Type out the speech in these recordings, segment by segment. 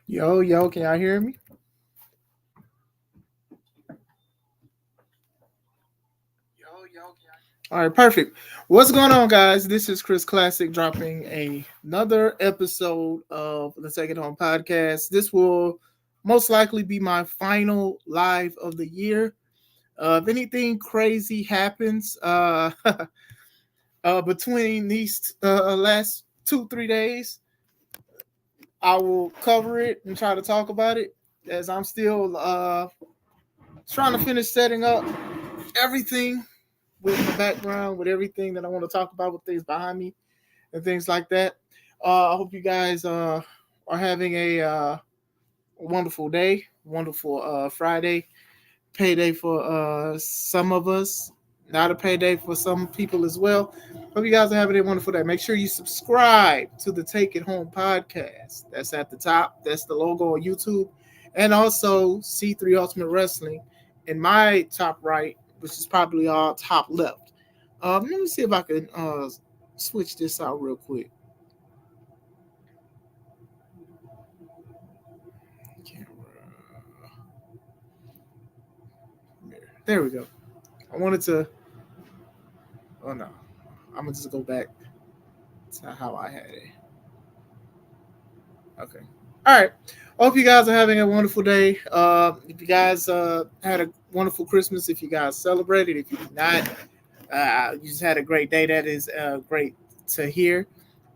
Yo, can y'all hear me? All right, perfect. What's going on, guys? This is Chris Classic dropping another episode of the Take It Home podcast. This will most likely be my final live of the year. If anything crazy happens between these last 2-3 days, I will cover it and try to talk about it as I'm still trying to finish setting up everything with the background, with everything that I want to talk about, with things behind me and things like that. I hope you guys are having a wonderful day, wonderful Friday, payday for some of us, not a payday for some people as well. Hope you guys are having a wonderful day. Make sure you subscribe to the Take It Home podcast. That's at the top. That's the logo on YouTube. And also C3 Ultimate Wrestling in my top right, which is probably all top left. Let me see if I can switch this out real quick. There we go. I wanted to. Oh no, I'm gonna just go back to how I had it. Okay. All right. Hope you guys are having a wonderful day. If you guys had a wonderful Christmas, if you guys celebrated, if you did not, you just had a great day. That is great to hear.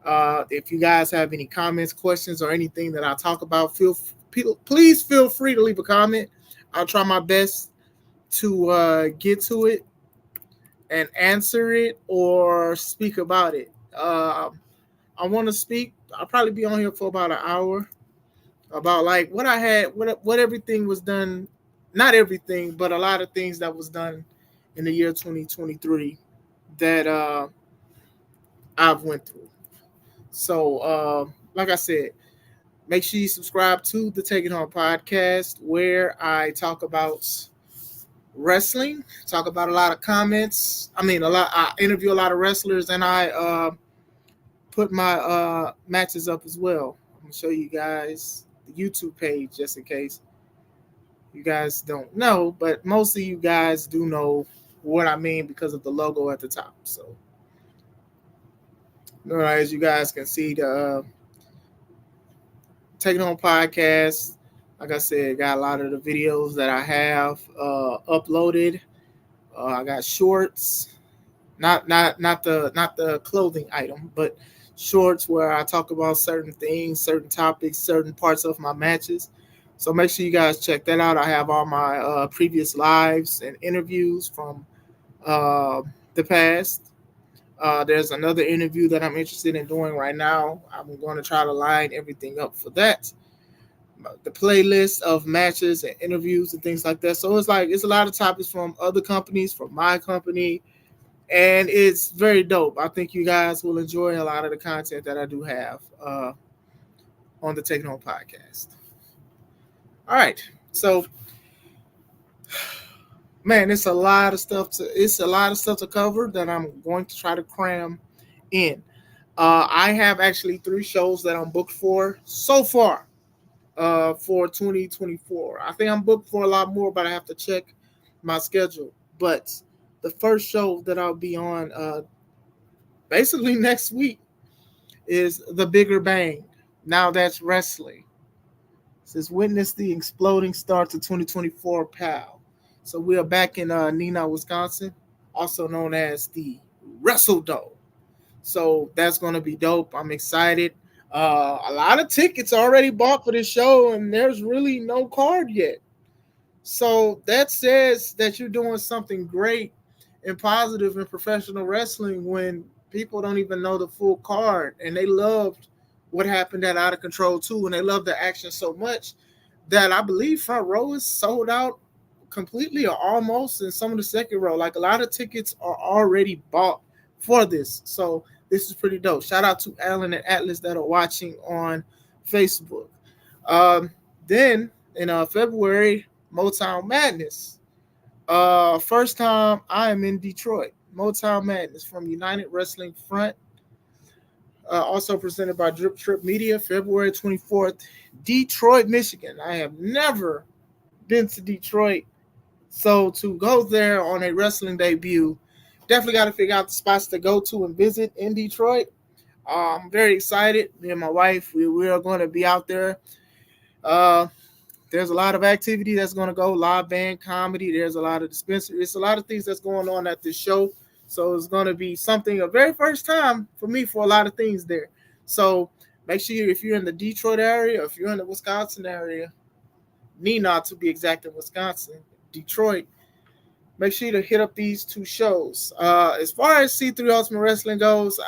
If you guys have any comments, questions, or anything that I talk about, please feel free to leave a comment. I'll try my best to get to it and answer it or speak about it. I want to speak. I'll probably be on here for about an hour about like what I had, what everything was done. Not everything, but a lot of things that was done in the year 2023 that I've went through. So, like I said, make sure you subscribe to the Take It Home podcast, where I talk about wrestling, talk about a lot of comments. I mean, a lot. I interview a lot of wrestlers, and I put my matches up as well. I'm gonna show you guys the YouTube page just in case you guys don't know, but most of you guys do know what I mean because of the logo at the top. So, as you guys can see, the Take It Home podcast. Like I said, got a lot of the videos that I have uploaded. I got shorts, not the clothing item, but shorts where I talk about certain things, certain topics, certain parts of my matches. So make sure you guys check that out. I have all my previous lives and interviews from uh, the past. There's another interview that I'm interested in doing right now. I'm going to try to line everything up for that. The playlist of matches and interviews and things like that. So it's a lot of topics from other companies, from my company, and it's very dope. I think you guys will enjoy a lot of the content that I do have on the Taking Home podcast. All right, so man, it's a lot of stuff to cover that I'm going to try to cram in. I have actually 3 shows that I'm booked for so far for 2024. I think I'm booked for a lot more, but I have to check my schedule. But the first show that I'll be on basically next week is The Bigger Bang. Now That's Wrestling. It says witness the exploding start to 2024 PAL. So we are back in Neenah, Wisconsin, also known as the Wrestle Dome. So that's going to be dope. I'm excited. A lot of tickets already bought for this show, and there's really no card yet. So that says that you're doing something great and positive in professional wrestling when people don't even know the full card, and they loved what happened at Out of Control 2, and they love the action so much that I believe front row is sold out completely or almost, and some of the second row. Like a lot of tickets are already bought for this. So this is pretty dope. Shout out to Alan and Atlas that are watching on Facebook. Then in February, Motown Madness. First time I am in Detroit. Motown Madness from United Wrestling Front. Also presented by Drip Trip Media, February 24th, Detroit, Michigan. I have never been to Detroit, so to go there on a wrestling debut, definitely got to figure out the spots to go to and visit in Detroit. I'm very excited. Me and my wife, we are going to be out there. Uh, there's a lot of activity that's going to go, live band, comedy. There's a lot of dispensary. It's a lot of things that's going on at this show. So it's going to be something, a very first time for me for a lot of things there. So make sure if you're in the Detroit area, if you're in the Wisconsin area, need not to be exact in Wisconsin, Detroit, make sure to hit up these two shows. As far as C3 Ultimate Wrestling goes,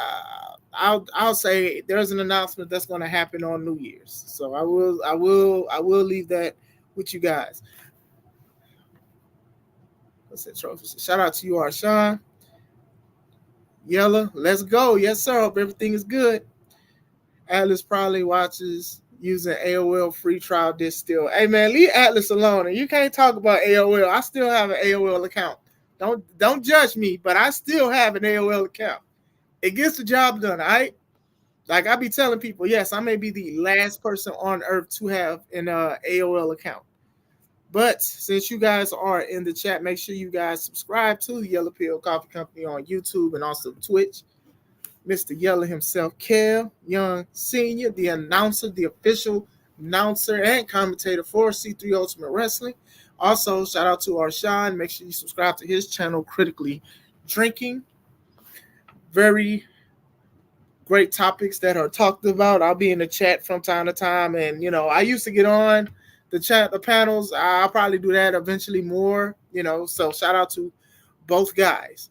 I'll say there's an announcement that's going to happen on New Year's. So I will leave that with you guys. What's that trophy? Shout out to you, Arshawn. Yella, let's go. Yes, sir. Hope everything is good. Atlas probably watches using AOL free trial disc still. Hey man, leave Atlas alone. And you can't talk about AOL. I still have an AOL account. Don't judge me, but I still have an AOL account. It gets the job done, all right? Like I be telling people, yes, I may be the last person on earth to have an AOL account. But since you guys are in the chat, make sure you guys subscribe to the Yellow Pill Coffee Company on YouTube and also Twitch. Mr. Yellow himself, Kev Young Sr., the announcer, the official announcer and commentator for C3 Ultimate Wrestling. Also, shout out to Arshawn. Make sure you subscribe to his channel, Critically Drinking. Very great topics that are talked about. I'll be in the chat from time to time. And, I used to get on the chat, the panels. I'll probably do that eventually more, so shout out to both guys.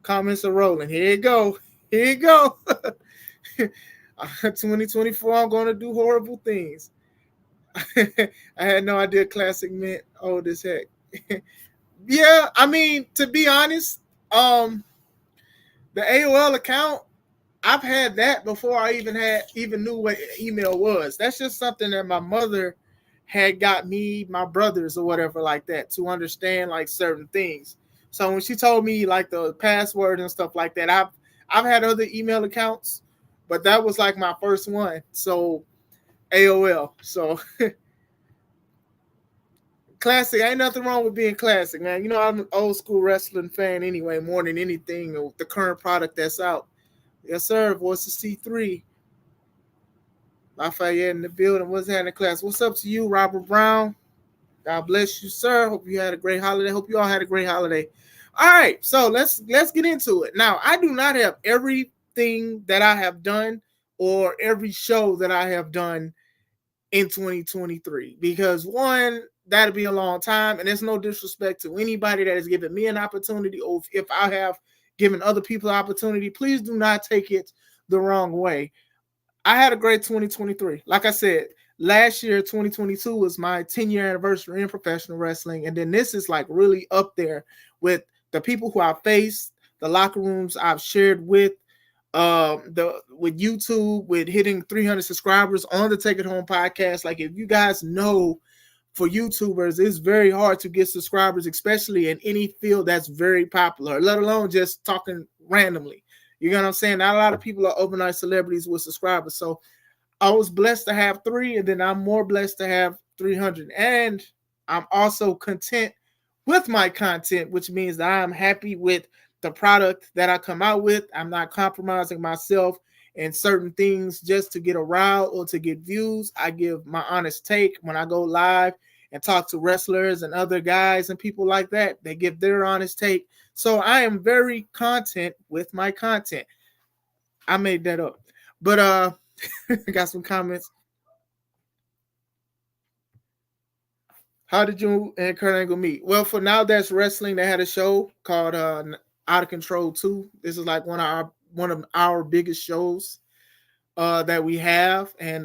Comments are rolling. Here you go. 2024, I'm going to do horrible things. I had no idea classic meant old as heck. Yeah, I mean, to be honest, the AOL account, I've had that before I even knew what email was. That's just something that my mother had got me, my brothers or whatever like that, to understand like certain things. So when she told me like the password and stuff like that, I've had other email accounts, but that was like my first one. So AOL. So classic. Ain't nothing wrong with being classic, man. I'm an old school wrestling fan anyway, more than anything, the current product that's out. Yes, sir. Voice of C3. Lafayette in the building. What's happening, class? What's up to you, Robert Brown? God bless you, sir. Hope you had a great holiday. Hope you all had a great holiday. All right, so let's get into it. Now, I do not have everything that I have done or every show that I have done in 2023 because one, that'll be a long time, and there's no disrespect to anybody that has given me an opportunity, or if I have given other people an opportunity, please do not take it the wrong way. I had a great 2023. Like I said, last year, 2022 was my 10-year anniversary in professional wrestling. And then this is like really up there with the people who I've faced, the locker rooms I've shared with YouTube, with hitting 300 subscribers on the Take It Home podcast. Like if you guys know, for YouTubers, it's very hard to get subscribers, especially in any field that's very popular, let alone just talking randomly. You know what I'm saying? Not a lot of people are overnight celebrities with subscribers. So I was blessed to have 3, and then I'm more blessed to have 300. And I'm also content with my content, which means that I'm happy with the product that I come out with. I'm not compromising myself in certain things just to get a rile or to get views. I give my honest take when I go live and talk to wrestlers and other guys and people like that. They give their honest take. So I am very content with my content. I made that up. But I got some comments. How did you and Kurt Angle meet? Well, for Now That's Wrestling, they had a show called Out of Control 2. This is like one of our biggest shows that we have. And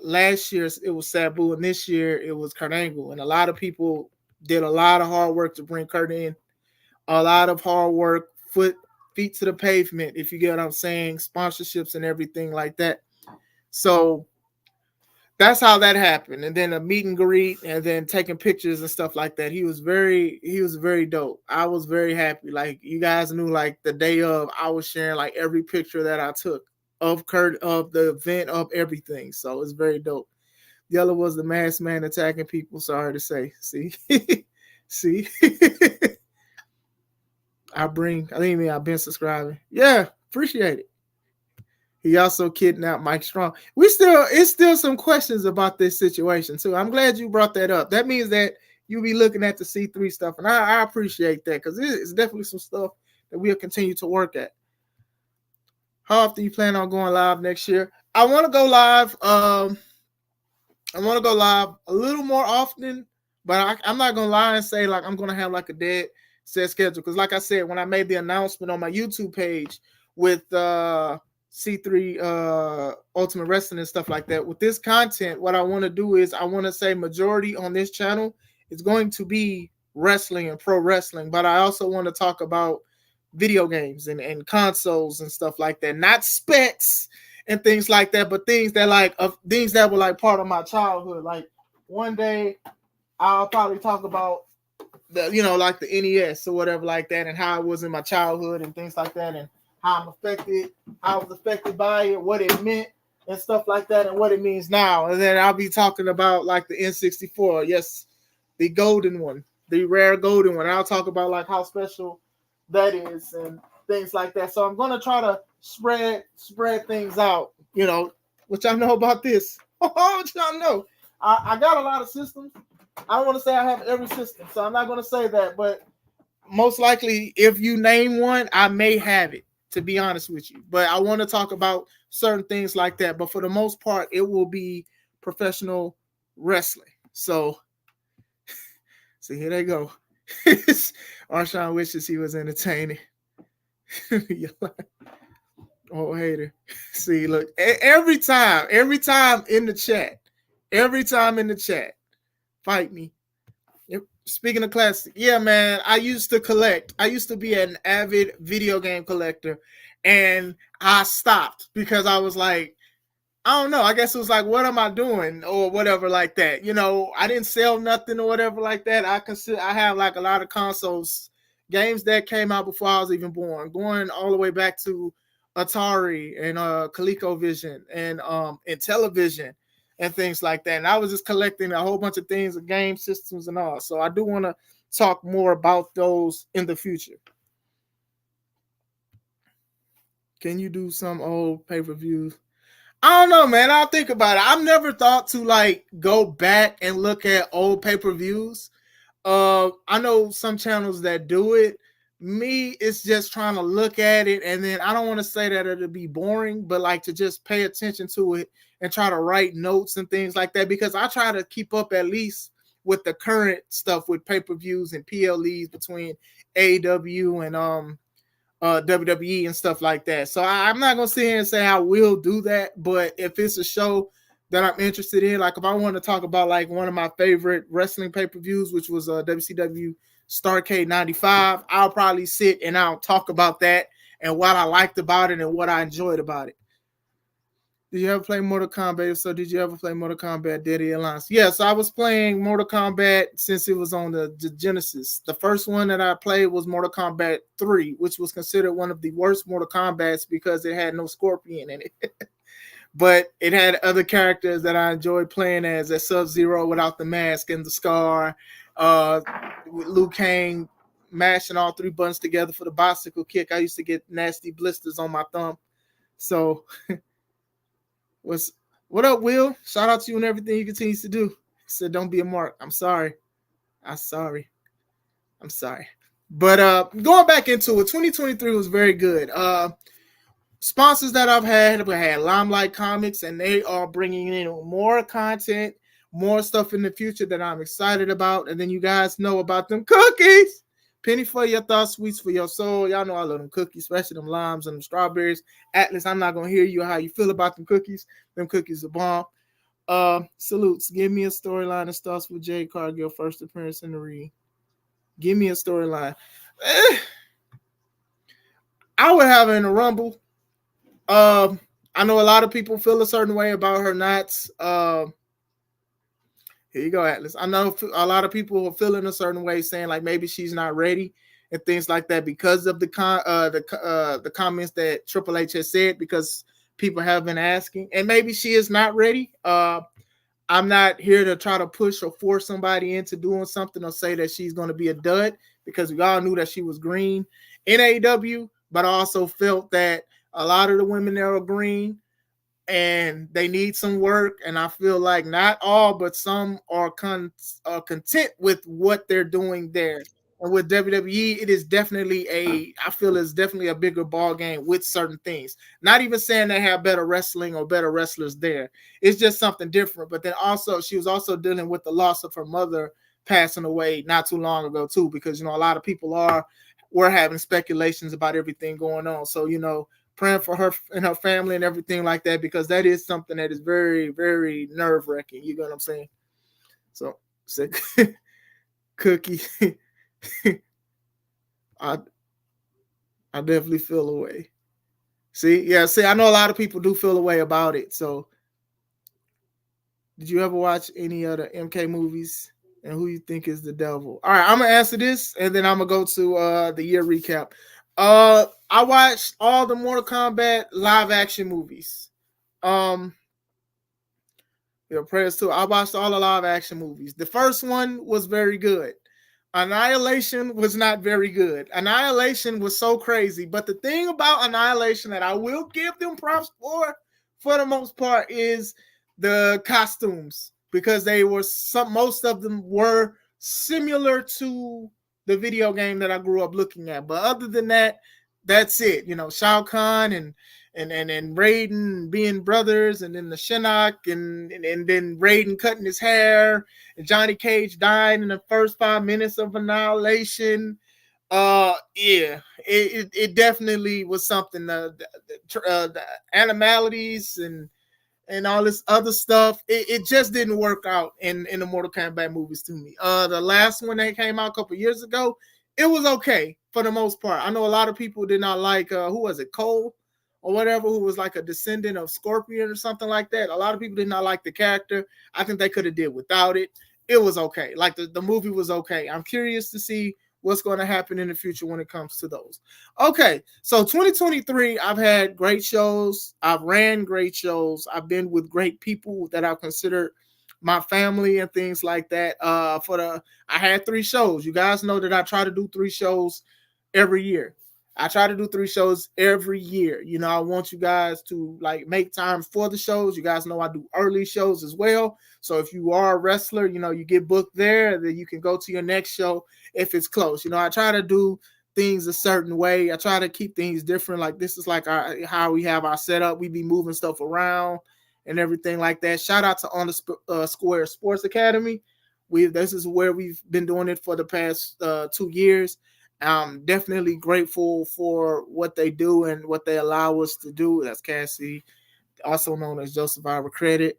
last year it was Sabu, and this year it was Kurt Angle. And a lot of people did a lot of hard work to bring Kurt in. A lot of hard work, feet to the pavement, if you get what I'm saying, sponsorships and everything like that. So that's how that happened. And then a meet and greet, and then taking pictures and stuff like that. He was very dope. I was very happy. Like you guys knew, like the day of, I was sharing like every picture that I took of Kurt, of the event, of everything. So it's very dope. Yellow was the masked man attacking people. Sorry to say. See, see. I think I've been subscribing. Yeah, appreciate it. He also kidnapped Mike Strong. It's still some questions about this situation too. I'm glad you brought that up. That means that you'll be looking at the C3 stuff, and I appreciate that because it's definitely some stuff that we'll continue to work at. How often you plan on going live next year? I want to go live. I want to go live a little more often, but I'm not gonna lie and say like I'm gonna have like a dead set schedule because, like I said, when I made the announcement on my YouTube page with C3 Ultimate Wrestling and stuff like that, with this content, what I want to do is I want to say majority on this channel is going to be wrestling and pro wrestling, but I also want to talk about video games and consoles and stuff like that, not specs and things like that, but things that things that were like part of my childhood. Like one day I'll probably talk about the like the NES or whatever like that, and how it was in my childhood and things like that, and how I was affected by it, what it meant and stuff like that, and what it means now. And then I'll be talking about like the N64, yes, the golden one, the rare golden one. I'll talk about like how special that is and things like that. So I'm gonna try to spread things out, which I know about this. Which I know. I got a lot of systems. I don't want to say I have every system, so I'm not gonna say that, but most likely if you name one, I may have it, to be honest with you. But I want to talk about certain things like that. But for the most part, it will be professional wrestling. So here they go. Arshawn wishes he was entertaining. Oh, hater. See, look, every time in the chat, fight me. Speaking of classic, yeah, man, I used to collect. I used to be an avid video game collector, and I stopped because I was like, I don't know. I guess it was like, what am I doing or whatever like that. I didn't sell nothing or whatever like that. I have like a lot of consoles, games that came out before I was even born, going all the way back to Atari and ColecoVision and Intellivision and things like that. And I was just collecting a whole bunch of things, game systems and all. So I do want to talk more about those in the future. Can you do some old pay-per-views? I don't know, man. I'll think about it. I've never thought to like go back and look at old pay-per-views. I know some channels that do it. Me, it's just trying to look at it, and then I don't want to say that it'll be boring, but like to just pay attention to it and try to write notes and things like that, because I try to keep up at least with the current stuff with pay-per-views and PLEs between AEW and WWE and stuff like that. So I'm not gonna sit here and say I will do that, but if it's a show that I'm interested in, like if I want to talk about like one of my favorite wrestling pay-per-views, which was WCW Starrcade 95, I'll probably sit and I'll talk about that and what I liked about it and what I enjoyed about it. Did you ever play Mortal Kombat? If so, did you ever play Mortal Kombat Deadly Alliance? Yes, I was playing Mortal Kombat since it was on the Genesis. The first one that I played was Mortal Kombat 3, which was considered one of the worst Mortal Kombats because it had no Scorpion in it. But it had other characters that I enjoyed playing as Sub-Zero without the mask and the scar. With Liu Kang mashing all three buttons together for the bicycle kick. I used to get nasty blisters on my thumb. So... What up, Will? Shout out to you and everything he continues to do. He said, don't be a mark. I'm sorry. But going back into it, 2023 was very good. Sponsors that I've had, we had Limelight Comics, and they are bringing in more content, more stuff in the future that I'm excited about. And then you guys know about them cookies. Penny for your thoughts, sweets for your soul. Y'all know I love them cookies, especially them limes and them strawberries. Atlas, I'm not going to hear you how you feel about them cookies. Them cookies are bomb. Salutes. Give me a storyline that starts with Jade Cargill first appearance in the ring. Give me a storyline. I would have her in a Rumble. I know a lot of people feel a certain way about her not Here you go, Atlas. I know a lot of people are feeling a certain way, saying like maybe she's not ready and things like that because of the comments that Triple H has said. Because people have been asking, and maybe she is not ready. I'm not here to try to push or force somebody into doing something or say that she's going to be a dud, because we all knew that she was green in AEW, but I also felt that a lot of the women there are green and they need some work. And I feel like not all, but some are content with what they're doing there. And with WWE, it is definitely I feel it's definitely a bigger ball game with certain things. Not even saying they have better wrestling or better wrestlers there. It's just something different. But then also, she was also dealing with the loss of her mother passing away not too long ago too, because a lot of people were having speculations about everything going on. So praying for her and her family and everything like that, because that is something that is very, very nerve wracking. You know what I'm saying? So, Cookie, I I definitely feel away. See, I know a lot of people do feel away about it. So, did you ever watch any other MK movies? And who you think is the devil? All right, I'm gonna answer this, and then I'm gonna go to the year recap. I watched all the Mortal Kombat live action movies. Um, prayers too. I watched all the live action movies. The first one was very good. Annihilation was not very good. Annihilation was so crazy. But the thing about Annihilation that I will give them props for the most part, is the costumes, because most of them were similar to the video game that I grew up looking at. But other than that, that's it. Shao Kahn and Raiden being brothers, and then the Shinnok, and then Raiden cutting his hair, and Johnny Cage dying in the first 5 minutes of Annihilation. Yeah, it definitely was something. The animalities and all this other stuff, it just didn't work out in the Mortal Kombat movies to me. The last one that came out a couple years ago, it was okay for the most part. I know a lot of people did not like who was it, Cole or whatever, who was like a descendant of Scorpion or something like that. A lot of people did not like the character. I think they could have did without it. It was okay. Like the movie was okay. I'm curious to see what's going to happen in the future when it comes to those. Okay, so 2023, I've had great shows. I've ran great shows. I've been with great people that I've considered my family and things like that. I had 3 shows. You guys know that I try to do 3 shows every year. I try to do 3 shows every year. I want you guys to like make time for the shows. You guys know I do early shows as well. So if you are a wrestler, you get booked there, then you can go to your next show if it's close. I try to do things a certain way. I try to keep things different. Like this is like how we have our setup. We be moving stuff around and everything like that. Shout out to On the Square Sports Academy. This is where we've been doing it for the past 2 years. I'm definitely grateful for what they do and what they allow us to do. That's Cassie, also known as Joseph Ira Credit.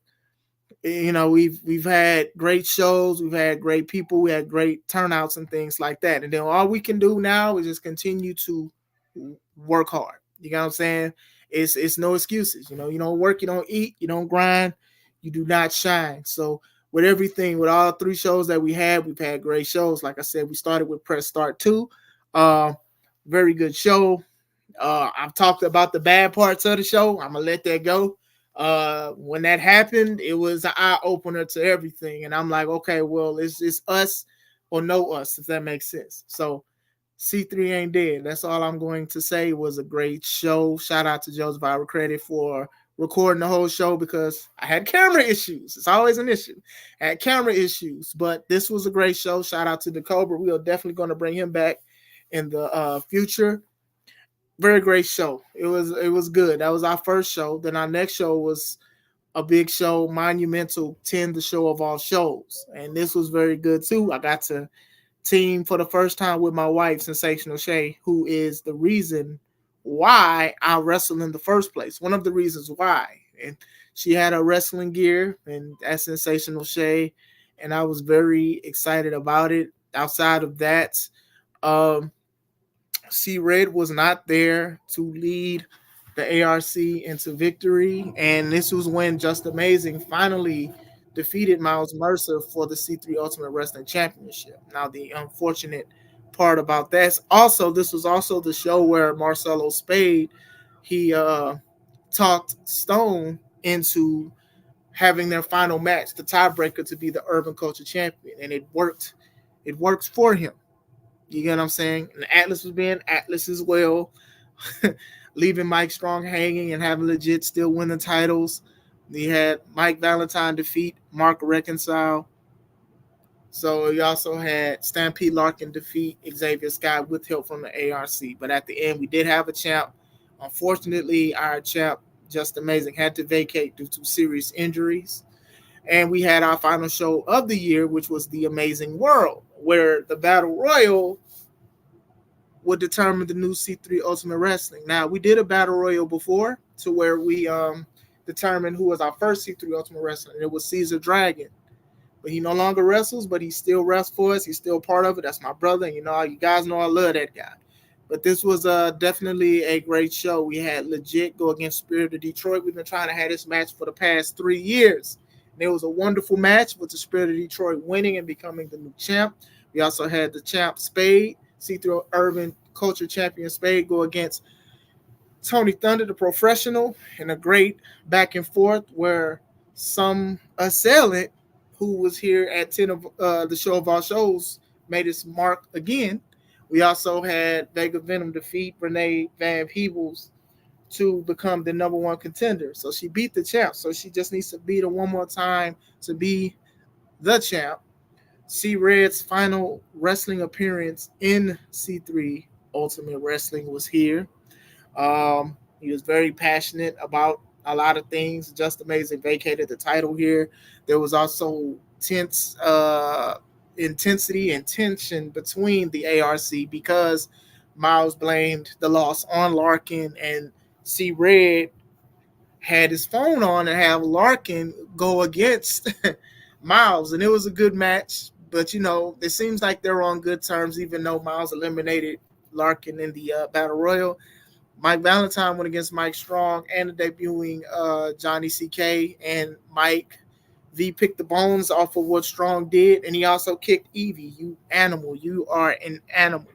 We've had great shows, we've had great people, we had great turnouts and things like that. And then all we can do now is just continue to work hard. You know what I'm saying? It's no excuses. You don't work, you don't eat, you don't grind, you do not shine. So with everything, with all 3 shows that we've had great shows. Like I said, we started with Press Start 2. Very good show. I've talked about the bad parts of the show. I'm gonna let that go. When that happened, it was an eye opener to everything, and I'm like, okay, well, it's us or no us, if that makes sense. So C3 ain't dead. That's all I'm going to say. It was a great show. Shout out to Joseph Ira Credit for recording the whole show, because I had camera issues. It's always an issue. I had camera issues, but this was a great show. Shout out to the Cobra. We are definitely going to bring him back in the future. Very great show. It was good. That was our first show. Then our next show was a big show, monumental 10, the show of all shows. And this was very good too. I got to team for the first time with my wife, Sensational Shay, who is the reason why I wrestle in the first place. One of the reasons why. And she had a wrestling gear, and that's Sensational Shay. And I was very excited about it. Outside of that, C Red was not there to lead the ARC into victory. And this was when Just Amazing finally defeated Miles Mercer for the C3 Ultimate Wrestling Championship. Now, the unfortunate part about that, also, this was also the show where Marcelo Spade, he talked Stone into having their final match, the tiebreaker, to be the Urban Culture Champion, and it worked. It works for him. You get what I'm saying? And Atlas was being Atlas as well, leaving Mike Strong hanging and having legit still winning titles. He had Mike Valentine defeat Mark Reconcile. So he also had Stampede Larkin defeat Xavier Scott with help from the ARC. But at the end, we did have a champ. Unfortunately, our champ, Just Amazing, had to vacate due to serious injuries. And we had our final show of the year, which was The Amazing World, where the Battle Royal would determine the new C3 Ultimate Wrestling. Now, we did a Battle Royal before to where we determined who was our first C3 Ultimate Wrestling. It was Caesar Dragon. But he no longer wrestles, but he still wrestles for us. He's still part of it. That's my brother. And you guys know I love that guy. But this was definitely a great show. We had legit go against Spirit of Detroit. We've been trying to have this match for the past 3 years. And it was a wonderful match with the Spirit of Detroit winning and becoming the new champ. We also had the champ Spade, C3 Urban Culture Champion Spade, go against Tony Thunder, the professional, in a great back and forth where some assailant who was here at 10 of the show of all shows made his mark again. We also had Vega Venom defeat Renee Van Peebles to become the number one contender. So she beat the champ. So she just needs to beat her one more time to be the champ. C Red's final wrestling appearance in C3 Ultimate Wrestling was here. He was very passionate about a lot of things. Just Amazing vacated the title here. There was also tense intensity and tension between the ARC because Miles blamed the loss on Larkin, and C Red had his phone on and have Larkin go against Miles, and it was a good match. But it seems like they're on good terms, even though Miles eliminated Larkin in the Battle Royal. Mike Valentine went against Mike Strong and the debuting Johnny CK, and Mike V picked the bones off of what Strong did, and he also kicked Evie. You animal, you are an animal.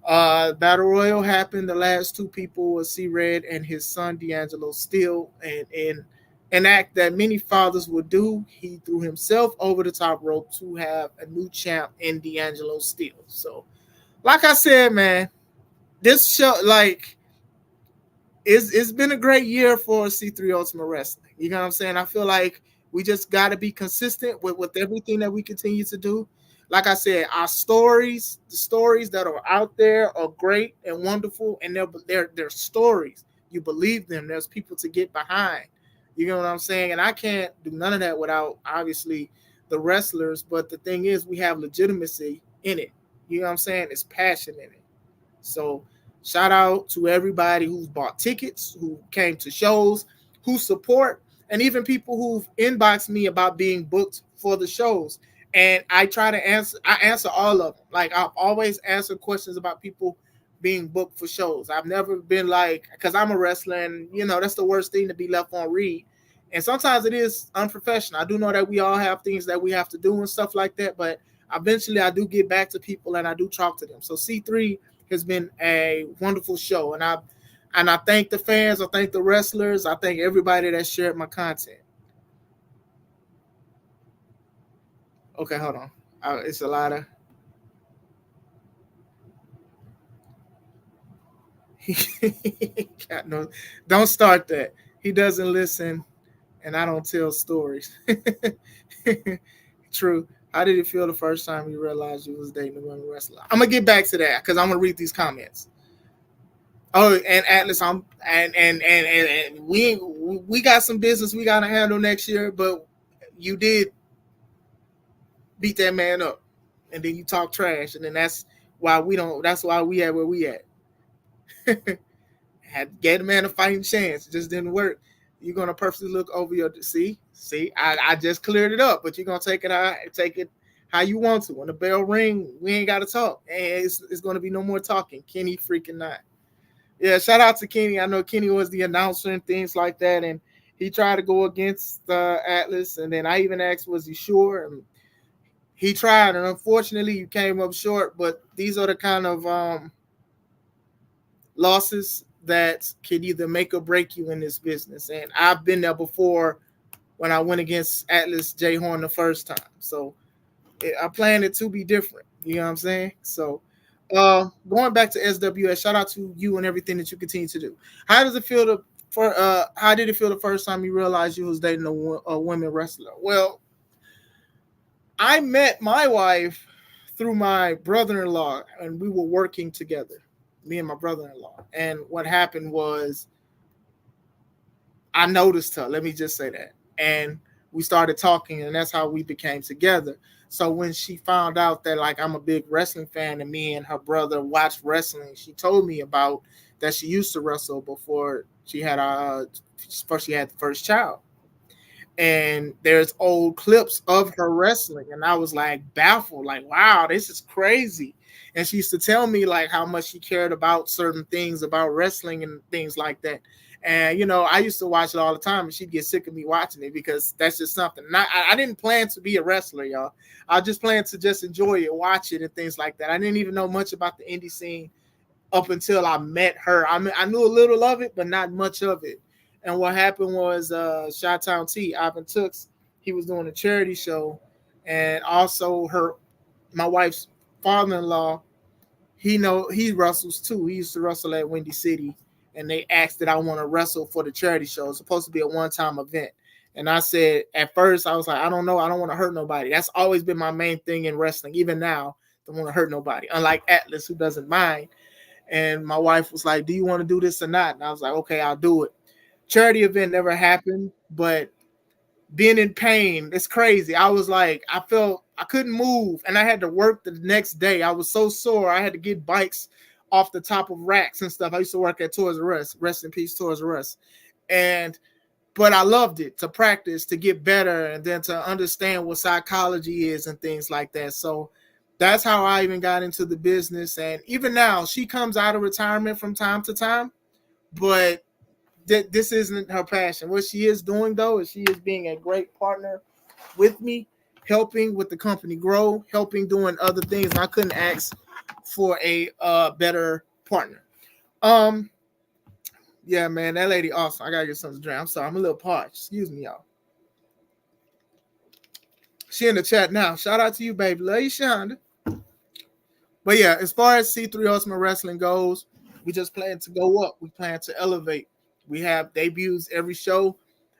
Battle Royal happened. The last two people were C Red and his son D'Angelo Steele, and in an act that many fathers would do, he threw himself over the top rope to have a new champ in D'Angelo Steele. So, like I said, man, this show, it's been a great year for C3 Ultimate Wrestling. You know what I'm saying? I feel like we just got to be consistent with everything that we continue to do. Like I said, our stories, the stories that are out there are great and wonderful, and they're stories. You believe them. There's people to get behind. You know what I'm saying? And I can't do none of that without, obviously, the wrestlers. But the thing is, we have legitimacy in it. You know what I'm saying? It's passion in it. So shout out to everybody who's bought tickets, who came to shows, who support, and even people who've inboxed me about being booked for the shows. And I answer all of them. Like, I've always answered questions about people being booked for shows. I've never been like, because I'm a wrestler, and that's the worst thing, to be left on read. And sometimes it is unprofessional. I do know that we all have things that we have to do and stuff like that, but eventually I do get back to people and I do talk to them. So C3 has been a wonderful show, and I thank the fans, I thank the wrestlers, I thank everybody that shared my content. Okay, hold on. It's a lot of. God, no, don't start that. He doesn't listen, and I don't tell stories. True. How did it feel the first time you realized you was dating a women wrestler? I'm gonna get back to that because I'm gonna read these comments. Oh, and Atlas, and we got some business we gotta handle next year, but you did beat that man up, and then you talk trash, and then that's why we don't. That's why we at where we at. Had gave the man a fighting chance, it just didn't work. You're gonna purposely look over your see. I just cleared it up, but you're gonna take it how you want to. When the bell ring, we ain't gotta talk, and it's gonna be no more talking. Kenny freaking not. Yeah, shout out to Kenny. I know Kenny was the announcer and things like that, and He tried to go against Atlas, and then I even asked, was he sure? And he tried, and unfortunately, he came up short. But these are the kind of losses that can either make or break you in this business. And I've been there before when I went against Atlas J Horn the first time. So I planned it to be different. You know what I'm saying? So going back to SWS, shout out to you and everything that you continue to do. How does it feel to for how did it feel the first time you realized you was dating a women wrestler? Well, I met my wife through my brother-in-law, and we were working together, me and my brother-in-law. And what happened was I noticed her. Let me just say that. And we started talking, and that's how we became together. So when she found out that like I'm a big wrestling fan, and me and her brother watched wrestling, she told me about that she used to wrestle before she had the first child. And there's old clips of her wrestling, and I was like baffled, like, wow, this is crazy. And she used to tell me like how much she cared about certain things about wrestling and things like that. And I used to watch it all the time, and she'd get sick of me watching it because that's just something. I didn't plan to be a wrestler, y'all. I just planned to just enjoy it, watch it, and things like that. I didn't even know much about the indie scene up until I met her. I mean, I knew a little of it, but not much of it. And what happened was Chi-Town T, Ivan Tooks, he was doing a charity show, and also my wife's father-in-law, he wrestles too. He used to wrestle at Windy City, and they asked that I want to wrestle for the charity show. It's supposed to be a one-time event. And I said, at first, I was like, I don't know. I don't want to hurt nobody. That's always been my main thing in wrestling. Even now, don't want to hurt nobody. Unlike Atlas, who doesn't mind. And my wife was like, do you want to do this or not? And I was like, okay, I'll do it. Charity event never happened, but being in pain, it's crazy. I was like, I felt I couldn't move, and I had to work the next day. I was so sore. I had to get bikes off the top of racks and stuff. I used to work at Toys R Us. Rest in peace, Toys R Us. And but I loved it, to practice, to get better, and then to understand what psychology is and things like that. So that's how I even got into the business. And even now, she comes out of retirement from time to time, but this isn't her passion. What she is doing though is she is being a great partner with me, helping with the company grow, helping doing other things. And I couldn't ask for a better partner. Um, yeah, man, that lady awesome. I gotta get something to drink. I'm sorry, I'm a little parched. Excuse me, y'all. She in the chat now. Shout out to you, baby. Love you, Shonda. But yeah, as far as C3 Ultimate Wrestling goes, we just plan to go up. We plan to elevate. We have debuts every show.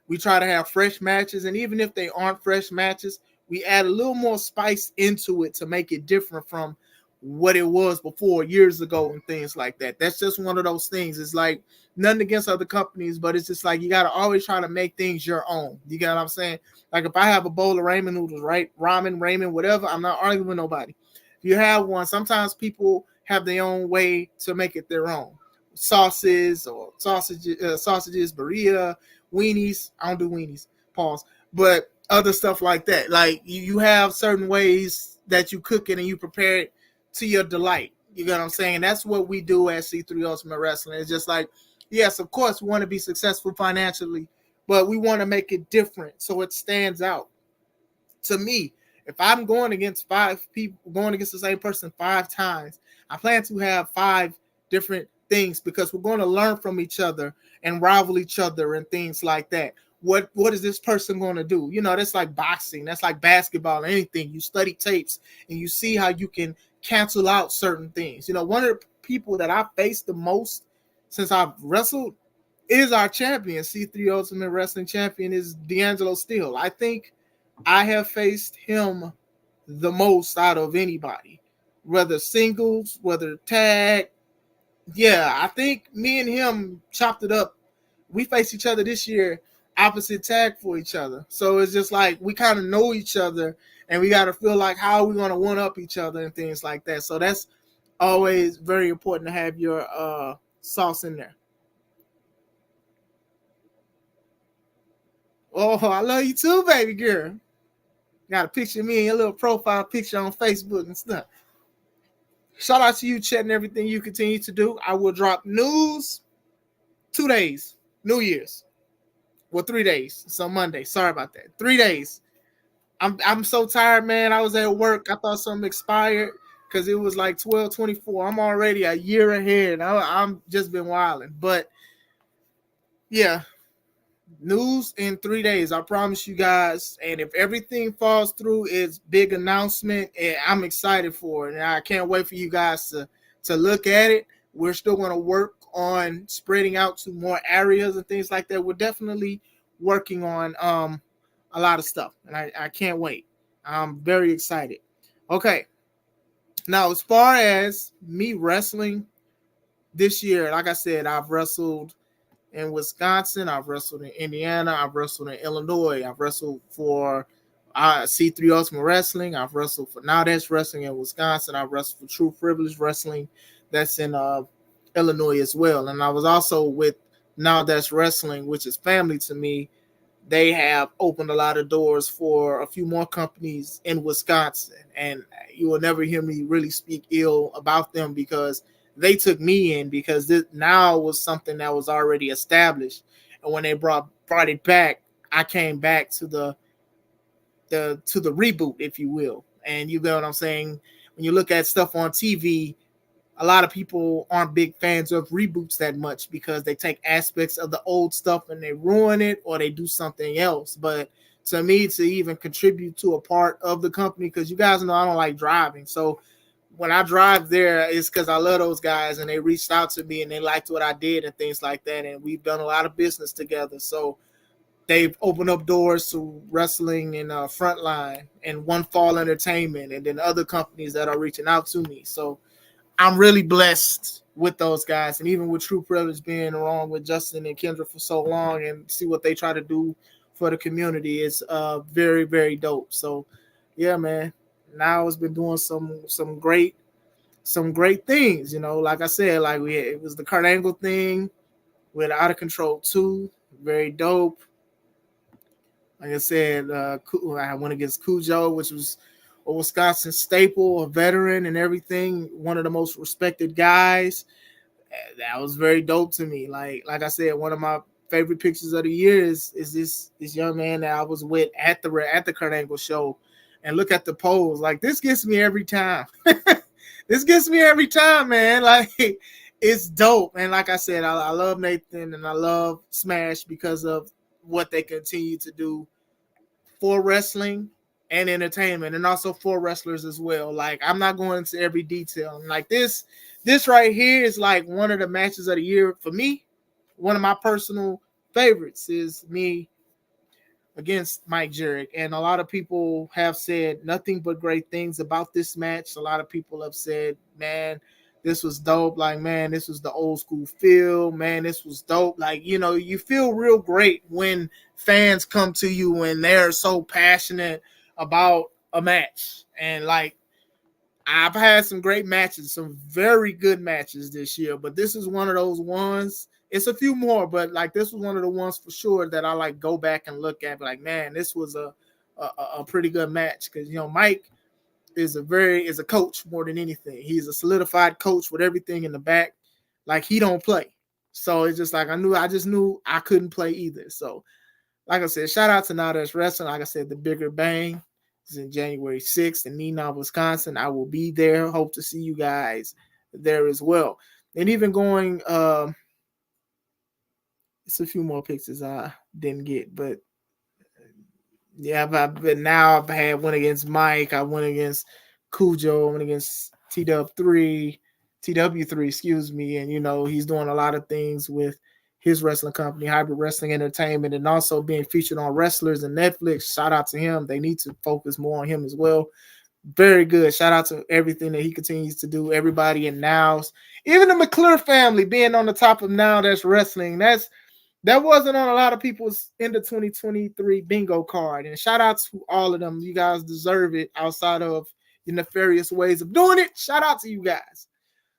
We try to have fresh matches, and even if they aren't fresh matches, we add a little more spice into it to make it different from what it was before years ago and things like that. That's just one of those things. It's like nothing against other companies, but it's just like you got to always try to make things your own. You get what I'm saying? Like if I have a bowl of ramen noodles, right? Ramen, ramen, whatever, I'm not arguing with nobody. If you have one, sometimes people have their own way to make it their own. Sauces or sausages, burrito, weenies. I don't do weenies, pause. But other stuff like that. Like you have certain ways that you cook it and you prepare it to your delight. You get what I'm saying? That's what we do at C3 Ultimate Wrestling. It's just like, yes, of course, we want to be successful financially, but we want to make it different so it stands out. To me, if I'm going against five people, going against the same person 5 times, I plan to have 5 different things because we're going to learn from each other and rival each other and things like that. What is this person going to do? That's like boxing, that's like basketball, anything. You study tapes and you see how you can cancel out certain things. One of the people that I faced the most since I've wrestled is our champion. C3 Ultimate Wrestling champion is D'Angelo Steele. I think I have faced him the most out of anybody, whether singles, whether tag. Yeah, I think me and him chopped it up. We faced each other this year, opposite tag for each other. So it's just like we kind of know each other, and we got to feel like how are we going to one up each other and things like that. So that's always very important to have your sauce in there. Oh, I love you too, baby girl. Got a picture of me and your little profile picture on Facebook and stuff. Shout out to you, Chet, and everything you continue to do. I will drop news 2 days, New Year's. Well, 3 days. So Monday. Sorry about that. 3 days. I'm so tired, man. I was at work. I thought something expired because it was like 12/24. I'm already a year ahead. I'm just been wilding. But yeah, news in 3 days. I promise you guys. And if everything falls through, it's big announcement, and I'm excited for it. And I can't wait for you guys to look at it. We're still going to work on spreading out to more areas and things like that. We're definitely working on a lot of stuff, and I can't wait. I'm very excited. Okay, now as far as me wrestling this year, like I said, I've wrestled in Wisconsin. I've wrestled in Indiana. I've wrestled in Illinois. I've wrestled for C3 Ultimate Wrestling. I've wrestled for Now That's Wrestling in Wisconsin. I've wrestled for True Privilege Wrestling. That's in Illinois as well. And I was also with Now That's Wrestling, which is family to me. They have opened a lot of doors for a few more companies in Wisconsin. And you will never hear me really speak ill about them because they took me in, because this now was something that was already established. And when they brought it back, I came back to the reboot, if you will. And you get what I'm saying? When you look at stuff on TV, a lot of people aren't big fans of reboots that much because they take aspects of the old stuff and they ruin it or they do something else. But to me, to even contribute to a part of the company, because you guys know I don't like driving. So when I drive there, it's because I love those guys and they reached out to me and they liked what I did and things like that. And we've done a lot of business together. So they've opened up doors to wrestling in Frontline and One Fall Entertainment, and then other companies that are reaching out to me. So I'm really blessed with those guys, and even with True Privilege being around with Justin and Kendra for so long, and see what they try to do for the community is very, very dope. So, yeah, man. Now it's been doing some great things. Like I said, like it was the Kurt Angle thing with Out of Control 2, very dope. Like I said, I went against Cujo, which was a Wisconsin staple, a veteran and everything, one of the most respected guys. That was very dope to me. Like I said, one of my favorite pictures of the year is this young man that I was with at the Kurt Angle show, and look at the pose. Like, this gets me every time. This gets me every time, man. Like, it's dope. And like I said, I love Nathan and I love Smash because of what they continue to do for wrestling and entertainment, and also for wrestlers as well. Like, I'm not going into every detail. Like, this right here is like one of the matches of the year for me. One of my personal favorites is me against Mike Jerick, and a lot of people have said nothing but great things about this match. A lot of people have said, man, this was dope. Like, man, this was the old school feel. Man, this was dope. Like, you feel real great when fans come to you and they're so passionate about a match. And like, I've had some great matches, some very good matches this year, but this is one of those ones. It's a few more, but like, this was one of the ones for sure that I like go back and look at. Like, man, this was a pretty good match, because Mike is a coach more than anything. He's a solidified coach with everything in the back. Like, he don't play, so it's just like I just knew I couldn't play either. So, like I said, shout out to Now That's Wrestling. Like I said, the Bigger Bang is in January 6th in Neenah, Wisconsin. I will be there. Hope to see you guys there as well. And even going, it's a few more pictures I didn't get, but yeah, but now I've had one against Mike. I went against Cujo. I went against TW3, excuse me. And he's doing a lot of things with his wrestling company, Hybrid Wrestling Entertainment, and also being featured on Wrestlers and Netflix. Shout out to him. They need to focus more on him as well. Very good. Shout out to everything that he continues to do. Everybody in Nows, even the McClure family being on the top of Now That's Wrestling. That wasn't on a lot of people's end of 2023 bingo card. And shout out to all of them. You guys deserve it outside of the nefarious ways of doing it. Shout out to you guys.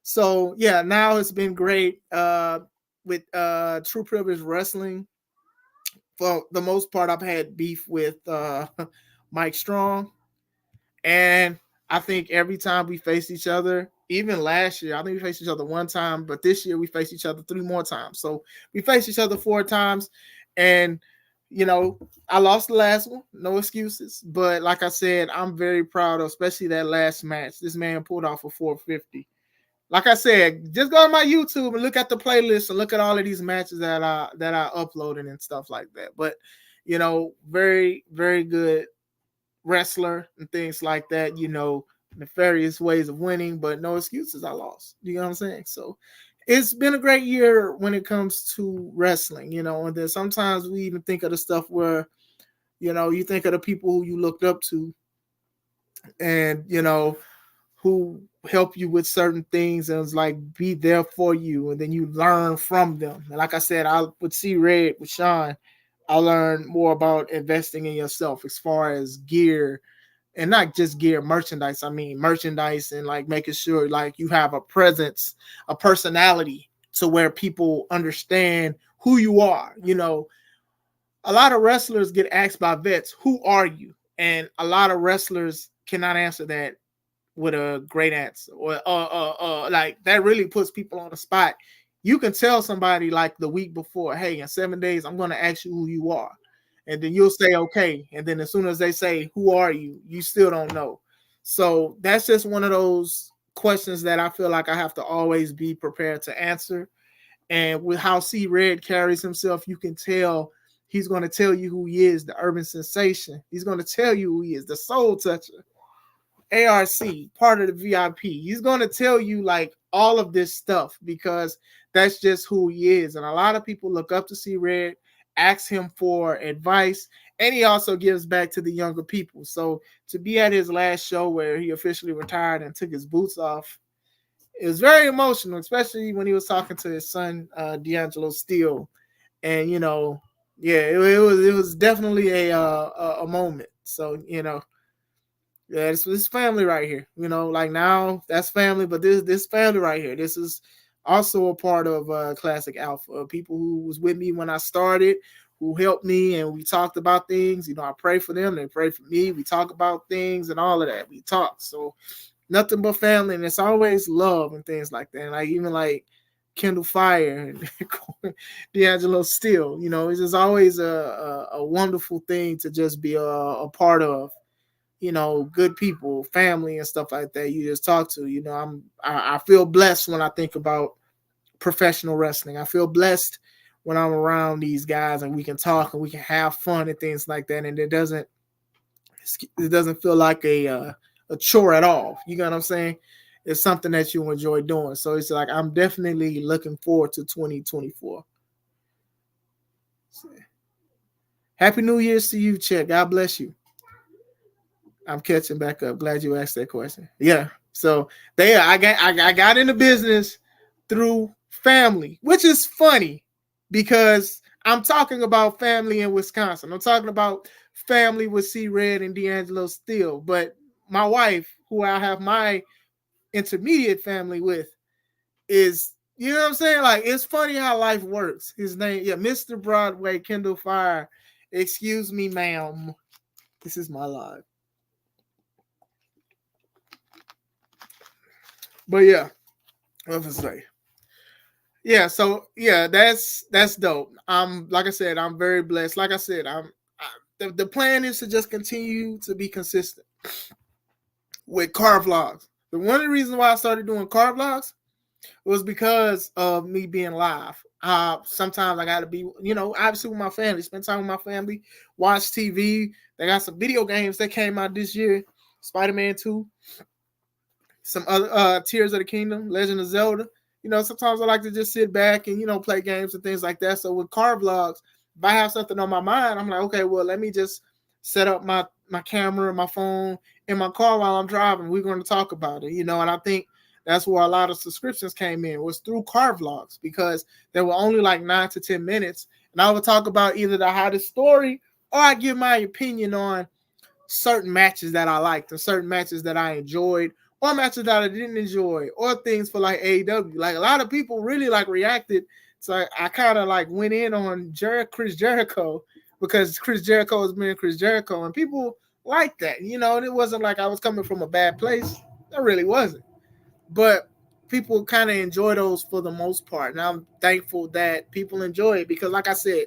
So, yeah, now it's been great with True Privilege Wrestling. For the most part, I've had beef with Mike Strong. And I think every time we face each other, even last year, I think we faced each other one time, but this year we faced each other 3 more times. So we faced each other 4 times. And You know, I lost the last one, no excuses. But like I said, I'm very proud of, especially that last match. This man pulled off a 450. Like I said, just go on my YouTube and look at the playlist and look at all of these matches that I uploaded and stuff like that. But very very good wrestler and things like that. Nefarious ways of winning, but no excuses. I lost. You know what I'm saying? So it's been a great year when it comes to wrestling. And then sometimes we even think of the stuff where you think of the people who you looked up to, and who help you with certain things and it's like be there for you, and then you learn from them. And like I said, I would see Red with Sean. I learned more about investing in yourself as far as gear, and not just gear, merchandise. I mean merchandise, and like making sure like you have a presence, a personality, to where people understand who you are. A lot of wrestlers get asked by vets, "Who are you?" And a lot of wrestlers cannot answer that with a great answer, or like that really puts people on the spot. You can tell somebody like the week before, "Hey, in 7 days, I'm going to ask you who you are," and then you'll say, "Okay," and then as soon as they say, "Who are you?" you still don't know. So that's just one of those questions that I feel like I have to always be prepared to answer. And with how C Red carries himself, you can tell he's going to tell you who he is, the urban sensation. He's going to tell you who he is, the soul toucher, ARC, part of the VIP. He's going to tell you like all of this stuff because that's just who he is. And a lot of people look up to C Red, ask him for advice, and he also gives back to the younger people. So to be at his last show where he officially retired and took his boots off, it was very emotional, especially when he was talking to his son, D'Angelo Steele. And yeah, it was definitely a moment. So yeah, it's family right here. Like now that's family, but this family right here. This is also a part of Classic Alpha. People who was with me when I started, who helped me, and we talked about things. I pray for them, they pray for me. We talk about things and all of that. We talk. So nothing but family, and it's always love and things like that. And like even like Kendall Fire and D'Angelo Steele. It's just always a wonderful thing to just be a part of. Good people, family, and stuff like that. You just talk to. I feel blessed when I think about professional wrestling. I feel blessed when I'm around these guys and we can talk and we can have fun and things like that. And it doesn't feel like a chore at all. You know what I'm saying? It's something that you enjoy doing. So it's like I'm definitely looking forward to 2024. So, Happy New Year's to you, Chet. God bless you. I'm catching back up. Glad you asked that question. Yeah. So I got into business through family, which is funny because I'm talking about family in Wisconsin. I'm talking about family with C Red and D'Angelo Steele. But my wife, who I have my intermediate family with, is what I'm saying? Like it's funny how life works. His name, yeah, Mr. Broadway, Kendall Fire. Excuse me, ma'am. This is my live. But yeah, what was I say? Yeah, so yeah, that's dope. Like I said, I'm very blessed. Like I said, the plan is to just continue to be consistent with car vlogs. The one of the reasons why I started doing car vlogs was because of me being live. Sometimes I got to be, obviously with my family, spend time with my family, watch TV. They got some video games that came out this year, Spider-Man 2, some other Tears of the Kingdom, Legend of Zelda. Sometimes I like to just sit back and play games and things like that. So with car vlogs, if I have something on my mind, I'm like, okay, well, let me just set up my camera, my phone in my car while I'm driving. We're going to talk about it, and I think that's where a lot of subscriptions came in, was through car vlogs, because they were only like 9 to 10 minutes, and I would talk about either the hottest story or I give my opinion on certain matches that I liked or certain matches that I enjoyed or matches that I didn't enjoy or things for like AEW. Like a lot of people really like reacted. So I kind of like went in on Chris Jericho because Chris Jericho has been Chris Jericho and people like that, and it wasn't like I was coming from a bad place. That really wasn't. But people kind of enjoy those for the most part. And I'm thankful that people enjoy it because like I said,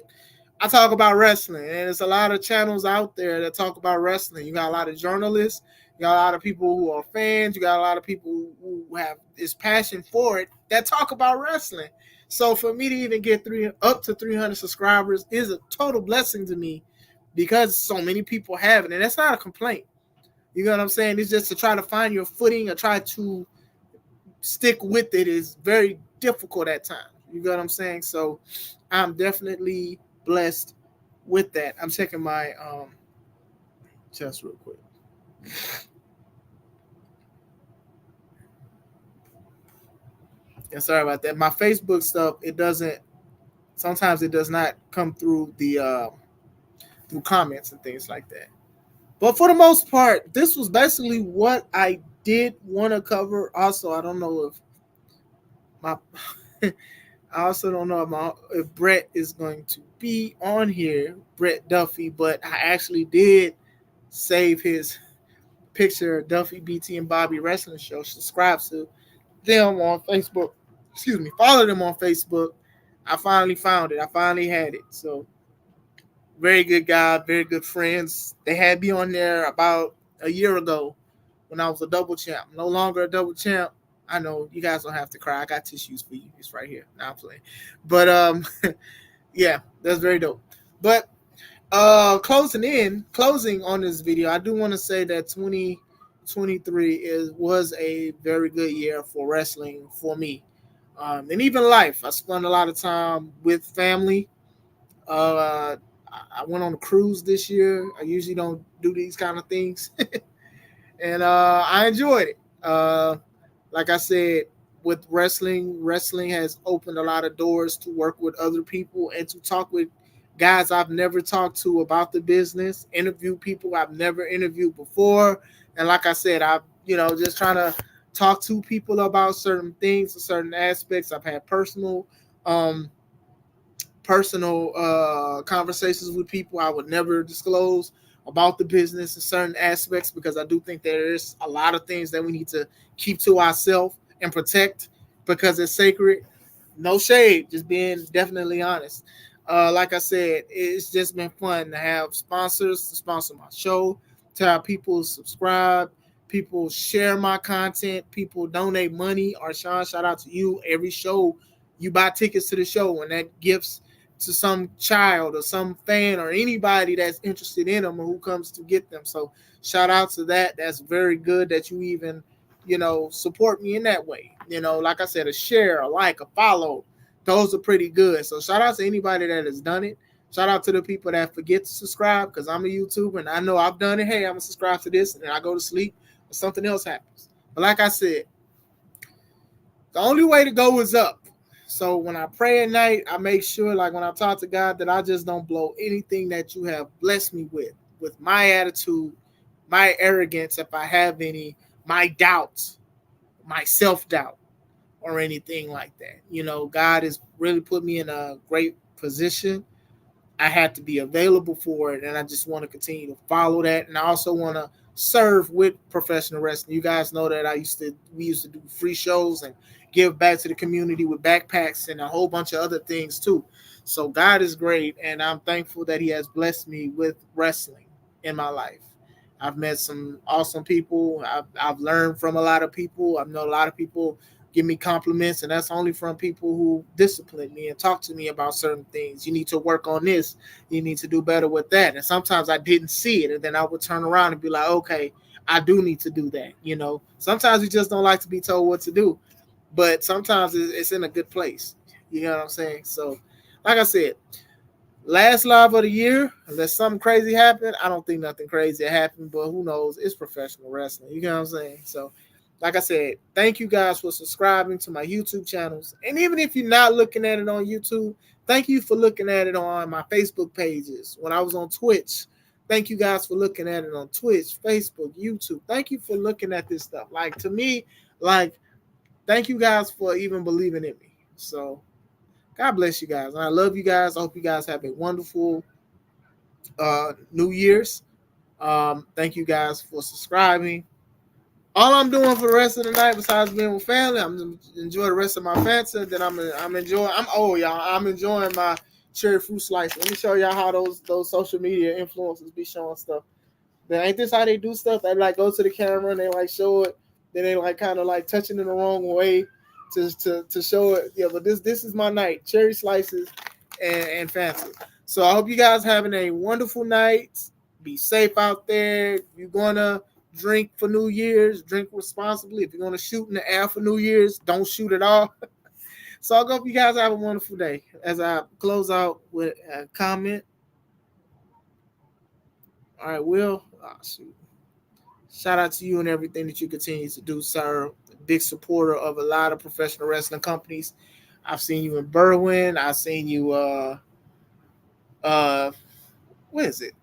I talk about wrestling, and there's a lot of channels out there that talk about wrestling. You got a lot of journalists, you got a lot of people who are fans, you got a lot of people who have this passion for it that talk about wrestling. So for me to even get up to 300 subscribers is a total blessing to me because so many people have it, and that's not a complaint. You know what I'm saying? It's just to try to find your footing or try to stick with it is very difficult at times. You know what I'm saying? So I'm definitely blessed with that. I'm checking my chest real quick. Yeah, sorry about that. My Facebook stuff, it doesn't. Sometimes it does not come through the through comments and things like that. But for the most part, this was basically what I did want to cover. Also, I don't know if my I also don't know if Brett is going to be on here, Brett Duffy, but I actually did save his picture, Duffy BT and Bobby Wrestling Show. Subscribe to them on Facebook. Excuse me, follow them on Facebook. I finally found it. I finally had it. So very good guy, very good friends. They had me on there about a year ago when I was a double champ. No longer a double champ. I know you guys don't have to cry. I got tissues for you. It's right here. Now I'm playing. But yeah, that's very dope. But closing on this video, I do want to say that 2023 was a very good year for wrestling for me. And even life. I spent a lot of time with family. I went on a cruise this year. I usually don't do these kind of things. And I enjoyed it. Like I said, with wrestling has opened a lot of doors to work with other people and to talk with guys I've never talked to about the business, interview people I've never interviewed before. And like I said, I've, just trying to talk to people about certain things, certain aspects. I've had um, personal conversations with people I would never disclose about the business in certain aspects because I do think there's a lot of things that we need to keep to ourselves and protect because it's sacred. No shade, just being definitely honest. Like I said, it's just been fun to have sponsors to sponsor my show, to have people subscribe, people share my content, people donate money. Or Sean, shout out to you. Every show you buy tickets to the show and that gifts to some child or some fan or anybody that's interested in them or who comes to get them. So shout out to that. That's very good that you even, support me in that way. Like I said, a share, a like, a follow, those are pretty good. So shout out to anybody that has done it. Shout out to the people that forget to subscribe because I'm a YouTuber and I know I've done it. Hey, I'm going to subscribe to this and then I go to sleep or something else happens. But like I said, the only way to go is up. So when I pray at night, I make sure, like when I talk to God, that I just don't blow anything that you have blessed me with my attitude, my arrogance, if I have any, my doubts, my self-doubt, or anything like that. God has really put me in a great position. I had to be available for it, and I just want to continue to follow that. And I also want to serve with professional wrestling. You guys know that we used to do free shows and give back to the community with backpacks and a whole bunch of other things too. So God is great, and I'm thankful that He has blessed me with wrestling in my life. I've met some awesome people. I've learned from a lot of people. I've known a lot of people give me compliments, and that's only from people who discipline me and talk to me about certain things. You need to work on this. You need to do better with that. And sometimes I didn't see it, and then I would turn around and be like, okay, I do need to do that. Sometimes we just don't like to be told what to do, but sometimes it's in a good place. You know what I'm saying? So, like I said, last live of the year, unless something crazy happened, I don't think nothing crazy happened, but who knows? It's professional wrestling. You know what I'm saying? So, like I said, thank you guys for subscribing to my YouTube channels. And even if you're not looking at it on YouTube, thank you for looking at it on my Facebook pages. When I was on Twitch, thank you guys for looking at it on Twitch, Facebook, YouTube. Thank you for looking at this stuff. Like, to me, thank you guys for even believing in me. So, God bless you guys. And I love you guys. I hope you guys have a wonderful New Year's. Thank you guys for subscribing. All I'm doing for the rest of the night, besides being with family, I'm enjoying the rest of my Fanta. Then I'm enjoying. I'm old, y'all. I'm enjoying cherry fruit slice. Let me show y'all how those social media influencers be showing stuff. Then ain't this how they do stuff? They like go to the camera and they like show it. Then they like kind of like touching it the wrong way to show it. Yeah, but this is my night. Cherry slices and fancy. So I hope you guys having a wonderful night. Be safe out there. If you're gonna drink for New Year's, drink responsibly. If you're gonna shoot in the air for New Year's, don't shoot at all. So I hope you guys have a wonderful day. As I close out with a comment. All right, Will. Oh, shoot. Shout out to you and everything that you continue to do, sir. Big supporter of a lot of professional wrestling companies. I've seen you in Berwyn. I've seen you uh where is it?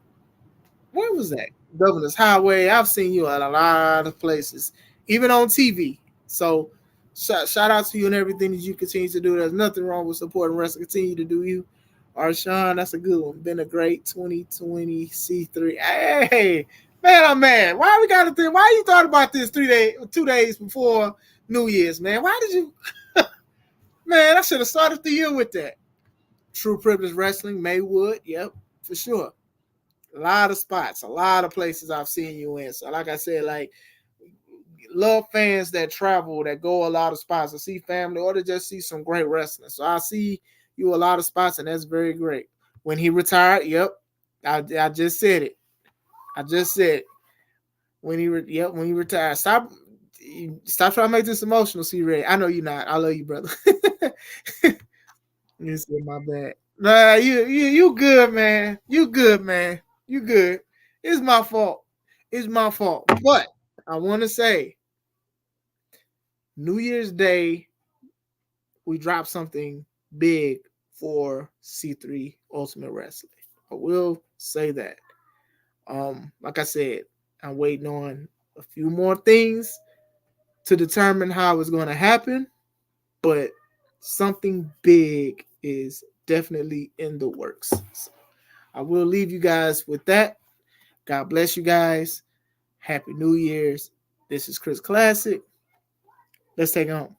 Where was that? Governor's Highway. I've seen you at a lot of places, even on TV. So shout out to you and everything that you continue to do. There's nothing wrong with supporting wrestling. Continue to do you. Arshawn, that's a good one. Been a great 2020 C3. Hey, man, I'm mad. Why we got to think? Why you thought about this 2 days before New Year's, man? Why did you? Man, I should have started the year with that. True Privilege Wrestling, Maywood. Yep, for sure. A lot of spots, a lot of places I've seen you in. So, like I said, like love fans that travel, that go a lot of spots to see family or to just see some great wrestling. So I see you a lot of spots, and that's very great. When he retired, yep, I just said it. I just said it. When he when he retired. Stop trying to make this emotional, C Ray. I know you're not. I love you, brother. You said my bad. Nah, you good, man. You good, man. You good. It's my fault. It's my fault. But I want to say New Year's Day, we dropped something big for C3 Ultimate Wrestling. I will say that. Like I said, I'm waiting on a few more things to determine how it's going to happen, but something big is definitely in the works. So I will leave you guys with that. God bless you guys. Happy New Year's. This is Chris Classic. Let's take it home.